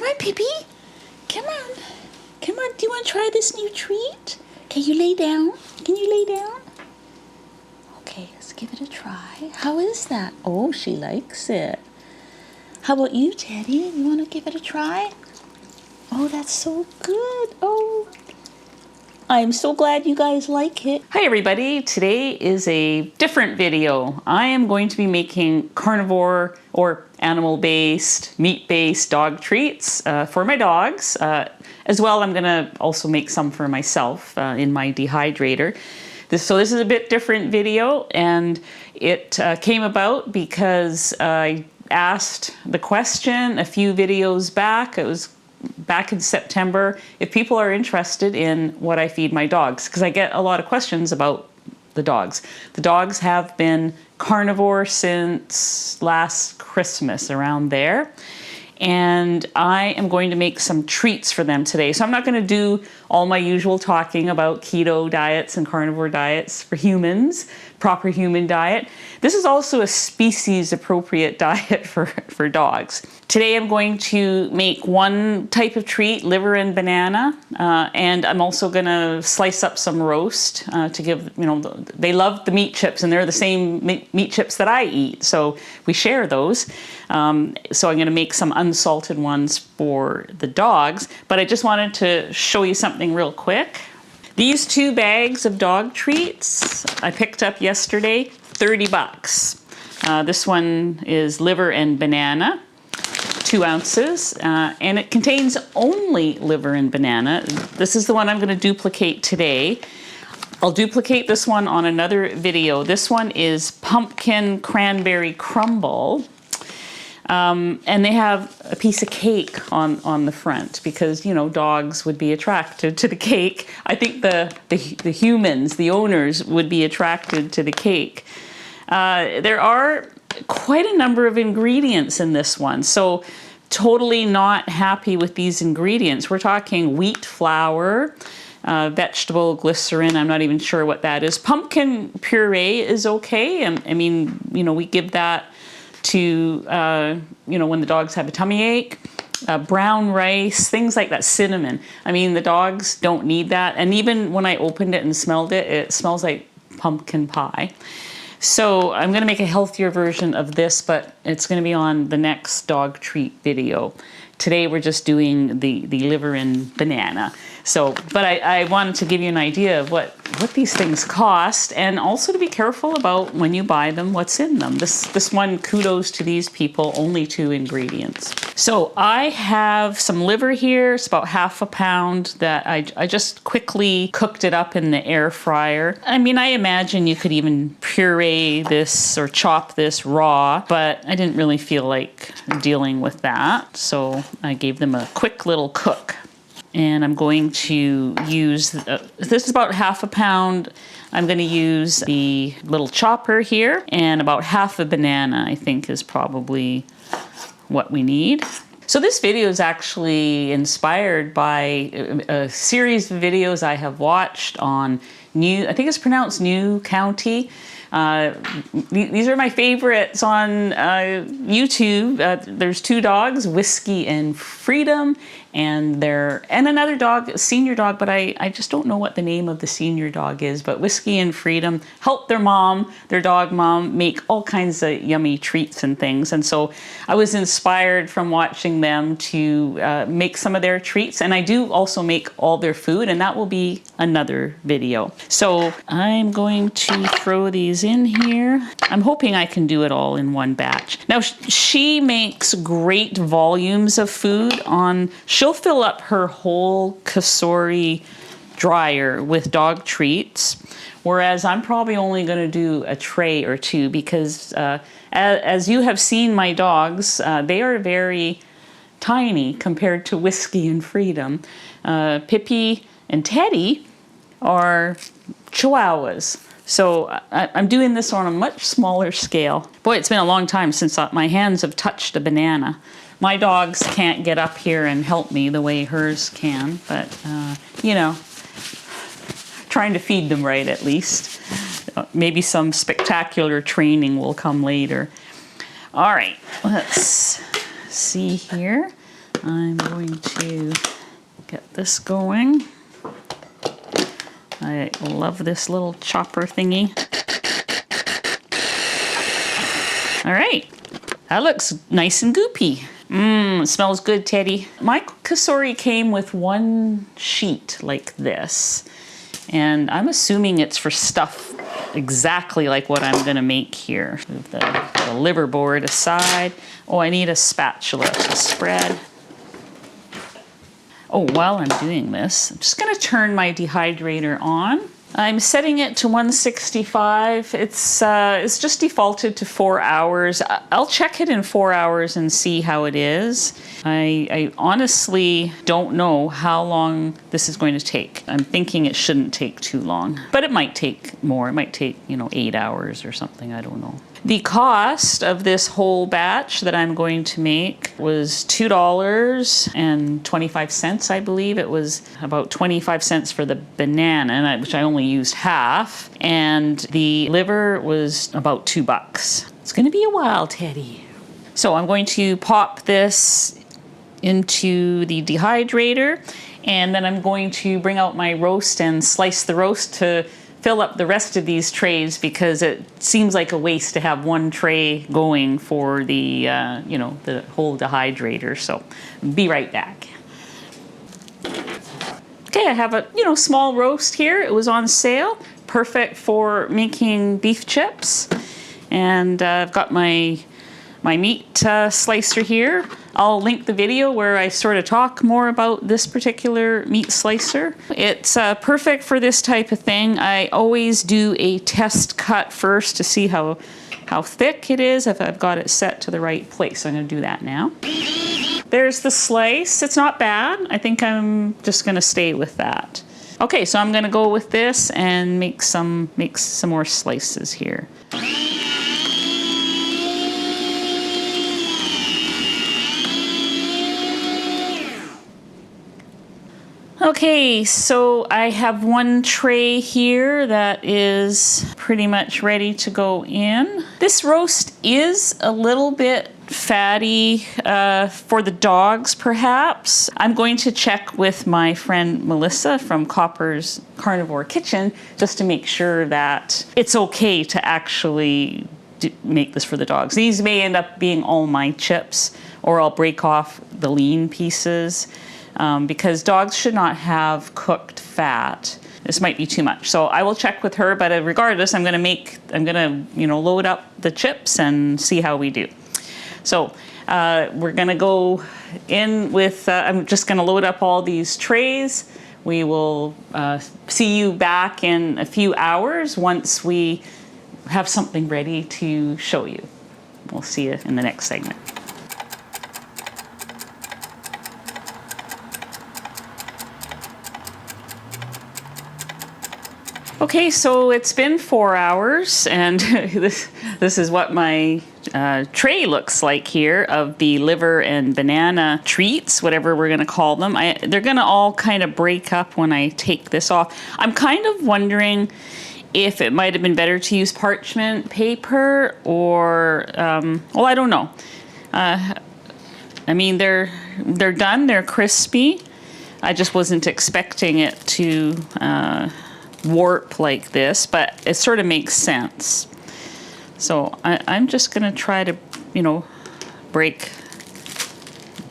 on, Pippi. Come on. Come on, do you want to try this new treat? Can you lay down? Can you lay down? Okay, let's give it a try. How is that? Oh, she likes it. How about you, Teddy? You want to give it a try? Oh, that's so good. Oh, I'm so glad you guys like it. Hi everybody, today is a different video. I am going to be making carnivore or animal-based, meat-based dog treats for my dogs. As well, I'm gonna also make some for myself in my dehydrator. So this is a bit different video, and it came about because I asked the question a few videos back. It was back in September, if people are interested in what I feed my dogs, because I get a lot of questions about the dogs. The dogs have been carnivore since last Christmas, around there. And I am going to make some treats for them today. So I'm not going to do all my usual talking about keto diets and carnivore diets for humans, proper human diet. This is also a species appropriate diet for dogs. Today I'm going to make one type of treat, liver and banana, and I'm also going to slice up some roast to give, they love the meat chips, and they're the same meat chips that I eat, so we share those. So I'm going to make some unsalted ones for the dogs, but I just wanted to show you something real quick. These 2 bags of dog treats I picked up yesterday, 30 bucks. This one is liver and banana, 2 ounces, and it contains only liver and banana. This is the one I'm going to duplicate today. I'll duplicate this one on another video. This one is pumpkin cranberry crumble. And they have a piece of cake on the front because, dogs would be attracted to the cake. I think the humans, the owners, would be attracted to the cake. There are quite a number of ingredients in this one, so totally not happy with these ingredients. We're talking wheat flour, vegetable glycerin, I'm not even sure what that is. Pumpkin puree is okay. We give that to, when the dogs have a tummy ache, brown rice, things like that, cinnamon. The dogs don't need that. And even when I opened it and smelled it, it smells like pumpkin pie. So I'm going to make a healthier version of this, but it's going to be on the next dog treat video. Today we're just doing the liver and banana. But I wanted to give you an idea of what these things cost, and also to be careful about when you buy them, what's in them. This one, kudos to these people, only 2 ingredients. So I have some liver here. It's about half a pound that I just quickly cooked it up in the air fryer. I imagine you could even puree this or chop this raw, but I didn't really feel like dealing with that. So I gave them a quick little cook. And I'm going to use, this is about half a pound. I'm going to use the little chopper here, and about half a banana, I think, is probably what we need. So this video is actually inspired by a series of videos I have watched on I think it's pronounced New County. These are my favorites on YouTube. There's 2 dogs, Whiskey and Freedom, and another dog, a senior dog, but I just don't know what the name of the senior dog is. But Whiskey and Freedom help their dog mom, make all kinds of yummy treats and things. And so I was inspired from watching them to make some of their treats. And I do also make all their food, and that will be another video. So I'm going to throw these in here. I'm hoping I can do it all in one batch. Now, she makes great volumes of food she'll fill up her whole Kasori dryer with dog treats, whereas I'm probably only going to do a tray or 2 because as you have seen my dogs, they are very tiny compared to Whiskey and Freedom. Pippi and Teddy are Chihuahuas. So I'm doing this on a much smaller scale. Boy, it's been a long time since my hands have touched a banana. My dogs can't get up here and help me the way hers can, but, trying to feed them right at least. Maybe some spectacular training will come later. All right, let's see here. I'm going to get this going. I love this little chopper thingy. All right, that looks nice and goopy. It smells good, Teddy. My kasori came with one sheet like this, and I'm assuming it's for stuff exactly like what I'm gonna make here. Move the liverboard aside. Oh, I need a spatula to spread. Oh, while I'm doing this, I'm just gonna turn my dehydrator on. I'm setting it to 165. It's just defaulted to 4 hours. I'll check it in 4 hours and see how it is. I honestly don't know how long this is going to take. I'm thinking it shouldn't take too long, but it might take more. It might take, 8 hours or something. I don't know. The cost of this whole batch that I'm going to make was $2.25, I believe. It was about 25 cents for the banana, which I only used half, and the liver was about $2. It's gonna be a while, Teddy. So I'm going to pop this into the dehydrator, and then I'm going to bring out my roast and slice the roast to fill up the rest of these trays, because it seems like a waste to have one tray going for the, the whole dehydrator. So be right back. Okay, I have a, small roast here. It was on sale. Perfect for making beef chips. And I've got my meat slicer here. I'll link the video where I sort of talk more about this particular meat slicer. It's perfect for this type of thing. I always do a test cut first to see how thick it is, if I've got it set to the right place. So I'm gonna do that now. There's the slice. It's not bad. I think I'm just gonna stay with that. Okay, so I'm gonna go with this and make some more slices here. Okay, so I have one tray here that is pretty much ready to go in. This roast is a little bit fatty for the dogs, perhaps. I'm going to check with my friend Melissa from Copper's Carnivore Kitchen just to make sure that it's okay to actually make this for the dogs. These may end up being all my chips, or I'll break off the lean pieces. Because dogs should not have cooked fat. This might be too much. So I will check with her, but regardless, I'm gonna load up the chips and see how we do. So we're gonna go in with, I'm just gonna load up all these trays. We will see you back in a few hours once we have something ready to show you. We'll see you in the next segment. Okay, so it's been 4 hours, and this is what my tray looks like here of the liver and banana treats, whatever we're going to call them. They're going to all kind of break up when I take this off. I'm kind of wondering if it might have been better to use parchment paper or, well, I don't know. I mean, they're done, they're crispy. I just wasn't expecting it to warp like this, but it sort of makes sense. So I'm just gonna try to, break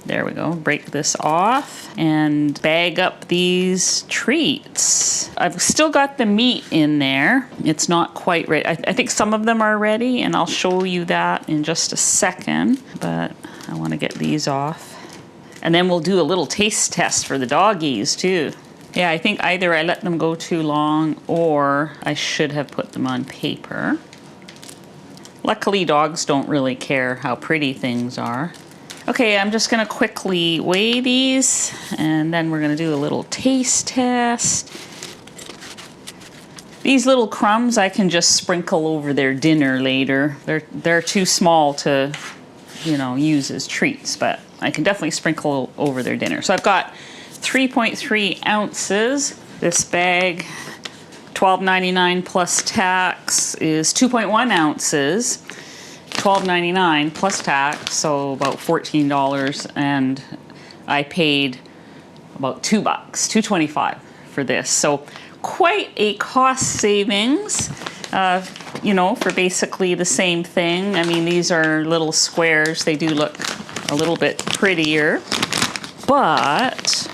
this off and bag up these treats. I've still got the meat in there. It's not quite ready. I think some of them are ready, and I'll show you that in just a second, but I want to get these off. And then we'll do a little taste test for the doggies too. Yeah, I think either I let them go too long or I should have put them on paper. Luckily, dogs don't really care how pretty things are. Okay, I'm just gonna quickly weigh these, and then we're gonna do a little taste test. These little crumbs I can just sprinkle over their dinner later. They're too small to, use as treats, but I can definitely sprinkle over their dinner. So I've got 3.3 ounces. This bag, $12.99 plus tax, is 2.1 ounces. $12.99 plus tax, so about $14. And I paid about $2, $2.25 for this. So quite a cost savings, you know, for basically the same thing. I mean, these are little squares. They do look a little bit prettier, but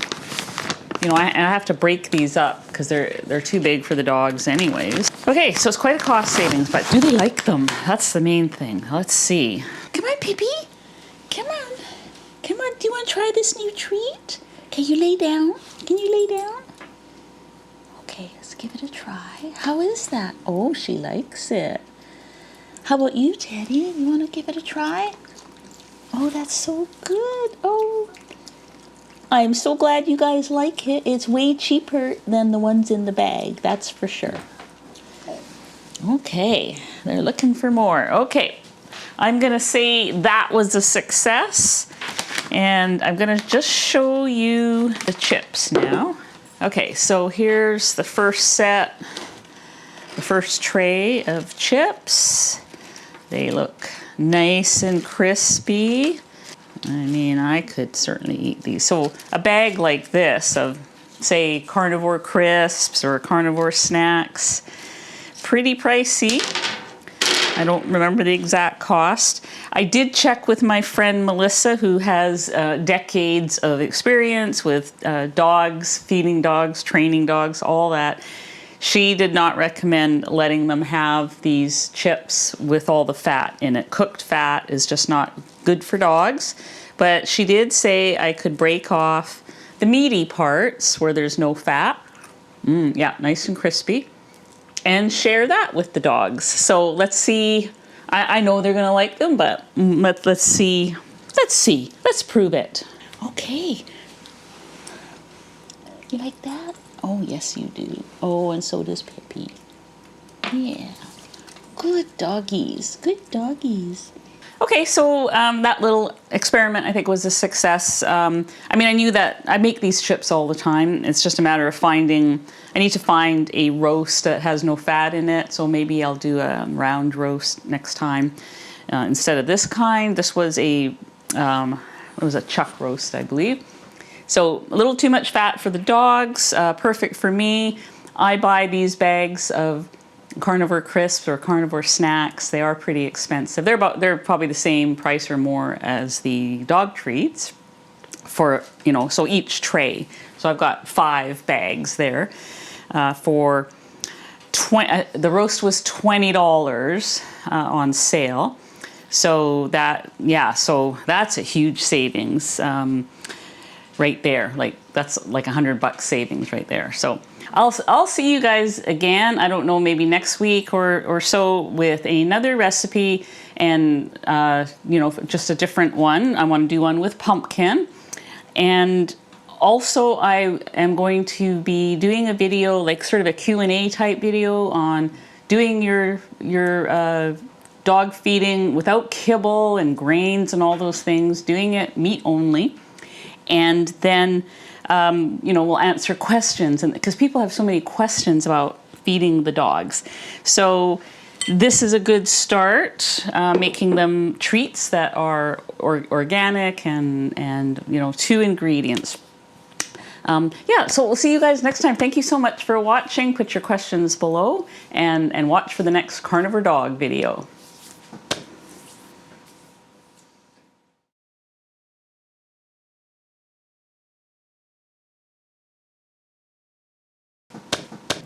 you know, I have to break these up because they're too big for the dogs anyways. Okay, so it's quite a cost savings, but do they like them? That's the main thing. Let's see. Come on, Pippi. Come on. Come on, do you want to try this new treat? Can you lay down? Can you lay down? Okay, let's give it a try. How is that? Oh, she likes it. How about you, Teddy? You want to give it a try? Oh, that's so good. Oh, I'm so glad you guys like it. It's way cheaper than the ones in the bag, that's for sure. Okay, they're looking for more. Okay, I'm gonna say that was a success, and I'm gonna just show you the chips now. Okay, so here's the first set, the first tray of chips. They look nice and crispy. I mean, I could certainly eat these. So a bag like this of, say, carnivore crisps or carnivore snacks, pretty pricey. I don't remember the exact cost. I did check with my friend Melissa, who has decades of experience with dogs, feeding dogs, training dogs, all that. She did not recommend letting them have these chips with all the fat in it. Cooked fat is just not good for dogs. But she did say I could break off the meaty parts where there's no fat. Yeah, nice and crispy. And share that with the dogs. So let's see. I know they're gonna like them, but let's see. Let's see. Let's prove it. Okay. You like that? Oh, yes, you do. Oh, and so does Pippi. Yeah. Good doggies. Good doggies. Okay, so that little experiment I think was a success. I mean, I knew that I make these chips all the time. It's just a matter of I need to find a roast that has no fat in it. So maybe I'll do a round roast next time. Instead of this kind, this was it was a chuck roast, I believe. So a little too much fat for the dogs, perfect for me. I buy these bags of carnivore crisps or carnivore snacks. They are pretty expensive. They're probably the same price or more as the dog treats for, you know, so each tray. So I've got 5 bags there for 20. The roast was $20 on sale. So so that's a huge savings. Right there, like that's like $100 savings right there. So I'll see you guys again. I don't know, maybe next week or so with another recipe, and you know, just a different one. I want to do one with pumpkin, and also I am going to be doing a video, like sort of a Q&A type video on doing your dog feeding without kibble and grains and all those things, doing it meat only. And then, you know, we'll answer questions, and because people have so many questions about feeding the dogs. So this is a good start, making them treats that are organic and you know, 2 ingredients. Yeah, so we'll see you guys next time. Thank you so much for watching. Put your questions below and watch for the next carnivore dog video.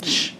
Shh.